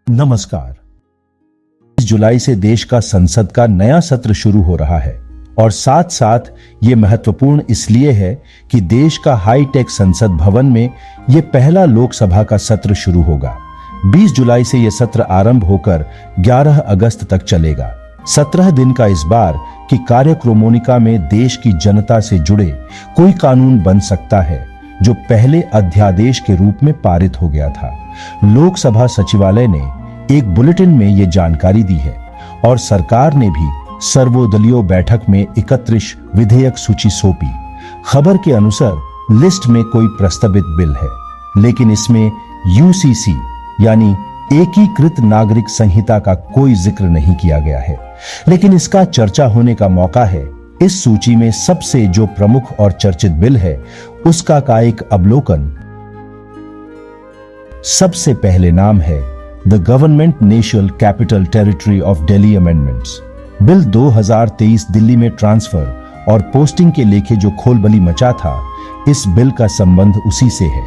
नमस्कार। 20 जुलाई से देश का संसद का नया सत्र शुरू हो रहा है और साथ साथ ये महत्वपूर्ण इसलिए है कि देश का हाईटेक संसद भवन में ये पहला लोकसभा का सत्र शुरू होगा। 20 जुलाई से यह सत्र आरंभ होकर 11 अगस्त तक चलेगा। 17 दिन का इस बार की कार्यक्रमोनिका में देश की जनता से जुड़े कोई कानून बन सकता है जो पहले अध्यादेश के रूप में पारित हो गया था। लोकसभा सचिवालय ने एक बुलेटिन में ये जानकारी दी है और सरकार ने भी सर्वदलीय बैठक में 31 विधेयक सूची सौंपी। खबर के अनुसार लिस्ट में कोई प्रस्तावित बिल है, लेकिन इसमें यूसीसी यानी एकीकृत नागरिक संहिता का कोई जिक्र नहीं किया गया है, लेकिन इसका चर्चा होने का मौका है। इस सूची में सबसे जो प्रमुख और चर्चित बिल है उसका का एक अवलोकन। सबसे पहले नाम है the government national capital territory of Delhi amendments. Bill 2023 Delhi में ट्रांसफर और पोस्टिंग के लेके जो खोलबली मचा था, इस बिल का संबंध उसी से है।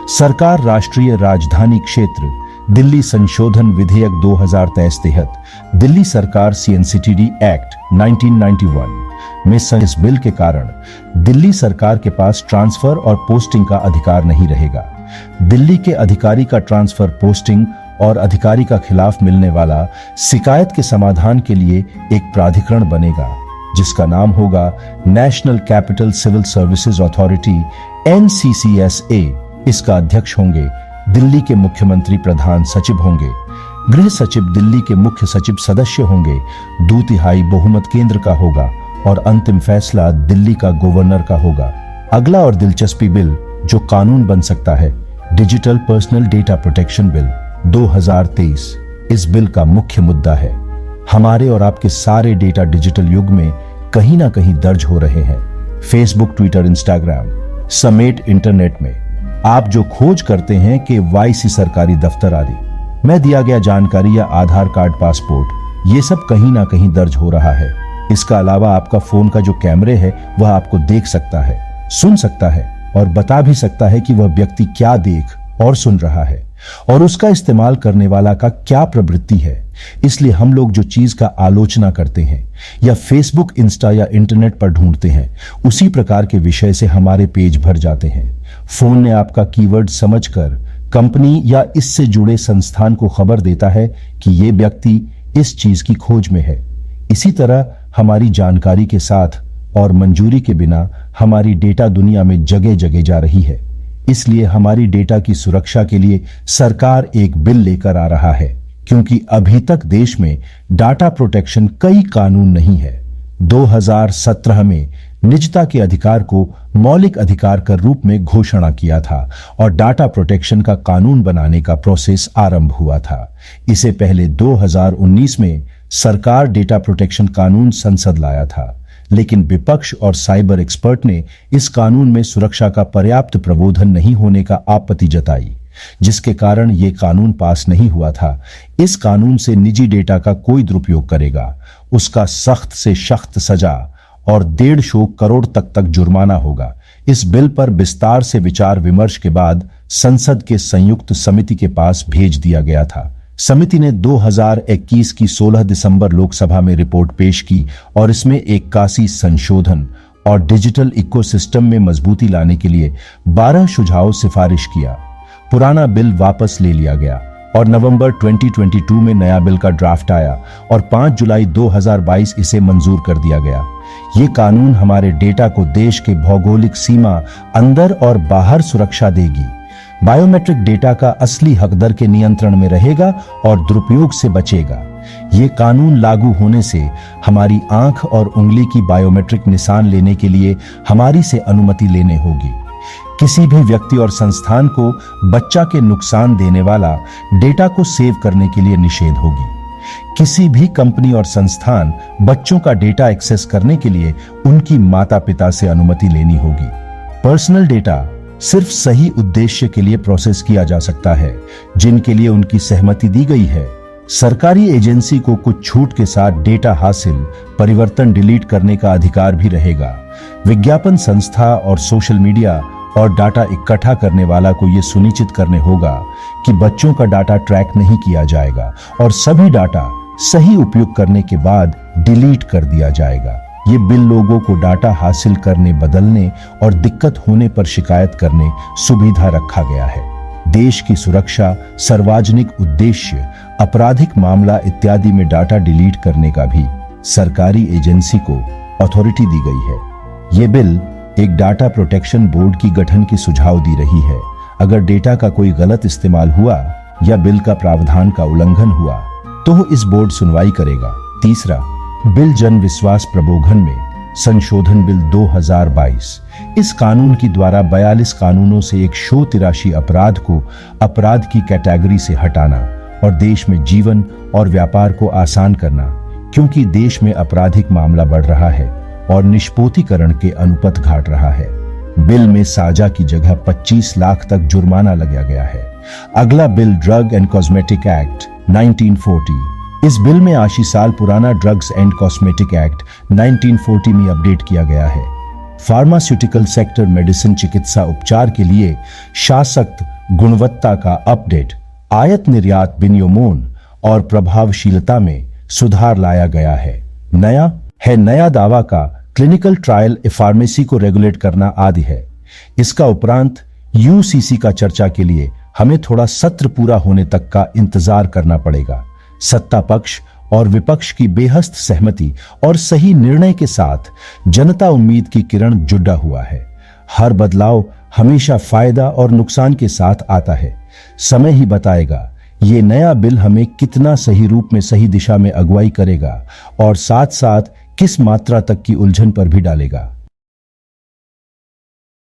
सरकार राष्ट्रीय राजधानी क्षेत्र दिल्ली संशोधन विधेयक 2023 तहत दिल्ली सरकार सीएनसीटीडी एक्ट 1991 में इस बिल के कारण दिल्ली सरकार के पास ट्रांसफर और पोस्टिंग का अधिकार नहीं रहेगा। दिल्ली के अधिकारी का ट्रांसफर, पोस्टिंग और अधिकारी का खिलाफ मिलने वाला शिकायत के समाधान के लिए एक प्राधिकरण बनेगा जिसका नाम होगा national capital civil services authority NCCSA। इसका अध्यक्ष होंगे दिल्ली के मुख्यमंत्री, प्रधान सचिव होंगे, गृह सचिव दिल्ली के मुख्य सचिव सदस्य होंगे, 2/3 बहुमत केंद्र का होगा और अंतिम फैसला दिल्ली का गवर्नर का होगा। अगला और दिलचस्पी बिल जो कानून बन सकता है, digital personal data protection bill 2023। इस बिल का मुख्य मुद्दा है हमारे और आपके सारे डेटा डिजिटल युग में कहीं ना कहीं दर्ज हो रहे हैं। फेसबुक, ट्विटर, इंस्टाग्राम समेत इंटरनेट में आप जो खोज करते हैं कि KYC सरकारी दफ्तर आदि में दिया गया जानकारी या आधार कार्ड, पासपोर्ट, ये सब कहीं ना कहीं दर्ज हो रहा है। इसका अलावा आपका फोन का जो कैमरे है वह आपको देख सकता है, सुन सकता है और बता भी सकता है कि वह व्यक्ति क्या देख और सुन रहा है और उसका इस्तेमाल करने वाला का क्या प्रवृत्ति है। इसलिए हम लोग जो चीज का आलोचना करते हैं या फेसबुक, इंस्टा या इंटरनेट पर ढूंढते हैं, उसी प्रकार के विषय से हमारे पेज भर जाते हैं। फोन ने आपका कीवर्ड समझकर कंपनी या इससे जुड़े संस्थान को खबर देता है कि यह व्यक्ति इस चीज की खोज में है। इसी तरह हमारी जानकारी के साथ और मंजूरी के बिना हमारी डेटा दुनिया में जगह जगह जा रही है। इसलिए हमारी डेटा की सुरक्षा के लिए सरकार एक बिल लेकर आ रहा है, क्योंकि अभी तक देश में डाटा प्रोटेक्शन कई कानून नहीं है। 2017 में निजता के अधिकार को मौलिक अधिकार के रूप में घोषणा किया था और डाटा प्रोटेक्शन का कानून बनाने का प्रोसेस आरंभ हुआ था। इसे पहले 2019 में सरकार डेटा प्रोटेक्शन कानून संसद लाया था, लेकिन विपक्ष और साइबर एक्सपर्ट ने इस कानून में सुरक्षा का पर्याप्त प्रबोधन नहीं होने का आपत्ति जताई, जिसके कारण ये कानून पास नहीं हुआ था। इस कानून से निजी डेटा का कोई दुरुपयोग करेगा, उसका सख्त से सख्त सजा और 150 करोड़ तक जुर्माना होगा। इस बिल पर विस्तार से विचार विमर्श के बाद संसद के संयुक्त समिति के पास भेज दिया गया था। समिति ने 2021 की 16 दिसंबर लोकसभा में रिपोर्ट पेश की और इसमें 81 संशोधन और डिजिटल इकोसिस्टम में मजबूती लाने के लिए 12 सुझाव सिफारिश किया। पुराना बिल वापस ले लिया गया और नवंबर 2022 में नया बिल का ड्राफ्ट आया और 5 जुलाई 2022 इसे मंजूर कर दिया गया। ये कानून हमारे डेटा को देश के भौगोलिक सीमा अंदर और बाहर सुरक्षा देगी। बायोमेट्रिक डेटा का असली हकदर के नियंत्रण में रहेगा और दुरुपयोग से बचेगा। ये कानून लागू होने से हमारी आंख और उंगली की बायोमेट्रिक निशान लेने के लिए हमारी से अनुमति लेने होगी। किसी भी व्यक्ति और संस्थान को बच्चा के नुकसान देने वाला डेटा को सेव करने के लिए निषेध होगी। किसी भी कंपनी और संस्थान बच्चों का डेटा एक्सेस करने के लिए उनकी माता पिता से अनुमति लेनी होगी। पर्सनल डेटा सिर्फ सही उद्देश्य के लिए प्रोसेस किया जा सकता है जिनके लिए उनकी सहमति दी गई है। सरकारी एजेंसी को कुछ छूट के साथ डेटा हासिल, परिवर्तन, डिलीट करने का अधिकार भी रहेगा। विज्ञापन संस्था और सोशल मीडिया और डाटा इकट्ठा करने वाला को यह सुनिश्चित करने होगा कि बच्चों का डाटा ट्रैक नहीं किया जाएगा और सभी डाटा सही उपयोग करने के बाद डिलीट कर दिया जाएगा। ये बिल लोगों को डाटा हासिल करने, बदलने और दिक्कत होने पर शिकायत करने सुविधा रखा गया है। देश की सुरक्षा, सार्वजनिक उद्देश्य, आपराधिक मामला इत्यादि में डाटा डिलीट करने का भी सरकारी एजेंसी को अथॉरिटी दी गई है। ये बिल एक डाटा प्रोटेक्शन बोर्ड की गठन की सुझाव दी रही है। अगर डेटा का कोई गलत इस्तेमाल हुआ या बिल का प्रावधान का उल्लंघन हुआ तो इस बोर्ड सुनवाई करेगा। तीसरा, बिल जन विश्वास प्रबोधन में संशोधन बिल 2022। इस कानून के द्वारा 42 कानूनों से 183 अपराध को अपराध की कैटेगरी से हटाना और देश में जीवन और व्यापार को आसान करना, क्योंकि देश में आपराधिक मामला बढ़ रहा है और निष्पोतीकरण के अनुपात घट रहा है। बिल में साजा की जगह 25 लाख तक जुर्माना लगाया गया है। अगला bill drug and cosmetic act 1940। इस बिल में 80 साल पुराना ड्रग्स एंड कॉस्मेटिक एक्ट 1940 में अपडेट किया गया है। फार्मास्यूटिकल सेक्टर मेडिसिन चिकित्सा उपचार के लिए शासक गुणवत्ता का अपडेट, आयात निर्यात विनियमन और प्रभावशीलता में सुधार लाया गया है। नया दावा का क्लिनिकल ट्रायल फार्मेसी को रेगुलेट करना आदि है। इसका उपरांत यूसीसी का चर्चा के लिए हमें थोड़ा सत्र पूरा होने तक का इंतजार करना पड़ेगा। सत्ता पक्ष और विपक्ष की बेहस्त सहमति और सही निर्णय के साथ जनता उम्मीद की किरण जुड़ा हुआ है। हर बदलाव हमेशा फायदा और नुकसान के साथ आता है। समय ही बताएगा ये नया बिल हमें कितना सही रूप में, सही दिशा में अगुवाई करेगा और साथ साथ किस मात्रा तक की उलझन पर भी डालेगा।